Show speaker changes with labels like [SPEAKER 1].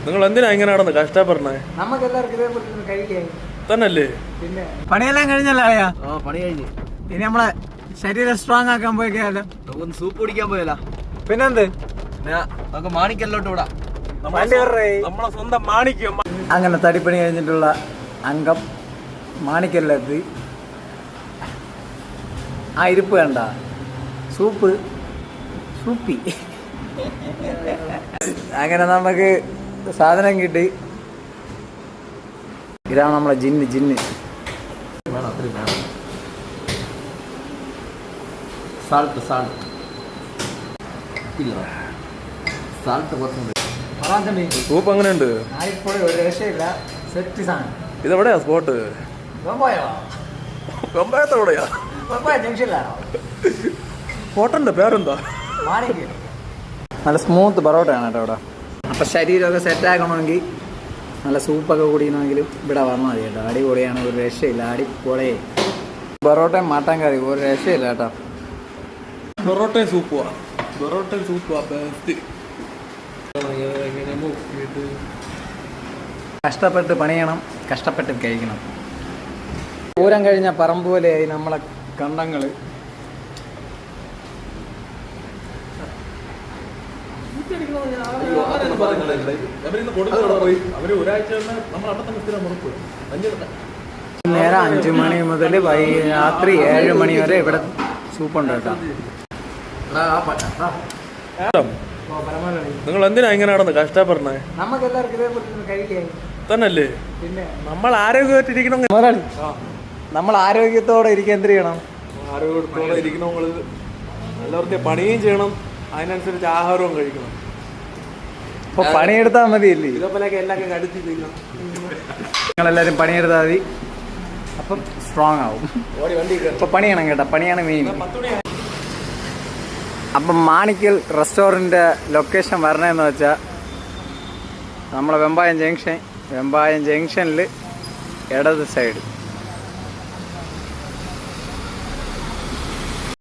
[SPEAKER 1] നിങ്ങൾ എന്തിനാ ഇങ്ങനെ നടന്ന് കഷ്ടപ്പെടണേ?
[SPEAKER 2] നമുക്ക് എല്ലാവർക്കും ഇതേപോലെ കഴിക്കാൻ
[SPEAKER 1] തന്നല്ലേ?
[SPEAKER 2] പിന്നെ പണിയെല്ലാം കഴിഞ്ഞല്ലോ?
[SPEAKER 3] പണി കഴിഞ്ഞ്
[SPEAKER 2] ഇനി നമ്മളെ ശരീരം സ്ട്രോങ് ആക്കാൻ പോയിക്കാലോ.
[SPEAKER 3] നമുക്കൊന്ന് സൂപ്പ് കുടിക്കാൻ പോയല്ലോ.
[SPEAKER 2] പിന്നെന്ത്,
[SPEAKER 3] നമുക്ക് മാണിക്കല്ലോട്ട് വിടാം.
[SPEAKER 1] നമ്മളെ സ്വന്തം മാണിക്യം.
[SPEAKER 2] അങ്ങനെ തടിപ്പണി കഴിഞ്ഞിട്ടുള്ള അംഗം മാണിക്കല്ലെത്തി. ആ ഇരിപ്പ് കണ്ട സൂപ്പി. അങ്ങനെ നമുക്ക് സാധനം കിട്ടി. ഇതാണ് നമ്മളെ ജിന്ന്.
[SPEAKER 3] സാൾട്ട്
[SPEAKER 1] സൂപ്പ് അങ്ങനെ ഉണ്ട്.
[SPEAKER 2] ഒരു രക്ഷയില്ല, സെറ്റ് സാധനം.
[SPEAKER 1] ഇതെവിടെയാ സ്പോട്ട്? വെമ്പായത്തെവിടെയാ?
[SPEAKER 2] ജംഗ്ഷനിലാണോ?
[SPEAKER 1] ഹോട്ടലിന്റെ പേരെന്താ?
[SPEAKER 2] നല്ല സ്മൂത്ത് പൊറോട്ടയാണ് കേട്ടോ ഇവിടെ. അപ്പം ശരീരമൊക്കെ സെറ്റാക്കണമെങ്കിൽ നല്ല സൂപ്പൊക്കെ കുടിക്കണമെങ്കിലും ഇവിടെ വന്നാൽ മതി കേട്ടോ. അടിപൊളിയാണ്, ഒരു രക്ഷയില്ല, അടിപൊളി പൊറോട്ടയും മട്ടൻ കറി, ഒരു രക്ഷയില്ല കേട്ടോ.
[SPEAKER 1] പൊറോട്ടയും സൂപ്പുവാ ബെസ്റ്റ്.
[SPEAKER 2] കഷ്ടപ്പെട്ട് പണിയണം, കഷ്ടപ്പെട്ട് കഴിക്കണം. പൂരം കഴിഞ്ഞ പറമ്പ് പോലെയായി നമ്മളെ കണ്ടങ്ങൾ. നേരം 5 മണി മുതൽ രാത്രി 7 മണി വരെ ഇവിടെ സൂപ്പുണ്ട് കേട്ടോ.
[SPEAKER 1] നിങ്ങൾ എന്തിനാ ഇങ്ങനെ നടന്ന് കഷ്ടപ്പെടണേ?
[SPEAKER 2] നമുക്ക് എല്ലാവർക്കും ഇതേപോലെ കഴിക്കാൻ
[SPEAKER 1] തന്നല്ലേ?
[SPEAKER 2] പിന്നെ
[SPEAKER 1] നമ്മൾ ആരോഗ്യമായിട്ടിരിക്കണം.
[SPEAKER 2] നമ്മൾ ആരോഗ്യത്തോടെ ഇരിക്കാൻ എന്ത് ചെയ്യണം?
[SPEAKER 1] ആരോഗ്യത്തോടെ ഇരിക്കണം. നമ്മൾ എല്ലാവർക്കും പണിയും ചെയ്യണം, അതിനനുസരിച്ച് ആഹാരവും കഴിക്കണം.
[SPEAKER 2] അപ്പൊ പണിയെടുത്താൽ മതിയല്ലേ?
[SPEAKER 1] ഇതേപോലെയൊക്കെ എല്ലാവർക്കും കടിച്ചു തിന്നണം.
[SPEAKER 2] നിങ്ങളെല്ലാവരും പണിയെടുത്താൽ മതി, അപ്പം സ്ട്രോങ് ആവും. ഇപ്പൊ പണിയണം കേട്ടോ, പണിയാണ് മെയിൻ. അപ്പം മാണിക്കൽ റെസ്റ്റോറൻറ്റ് ലൊക്കേഷൻ വരണമെന്ന് വെച്ചാൽ നമ്മളെ വെമ്പായം ജംഗ്ഷനിൽ ഇടത് സൈഡ്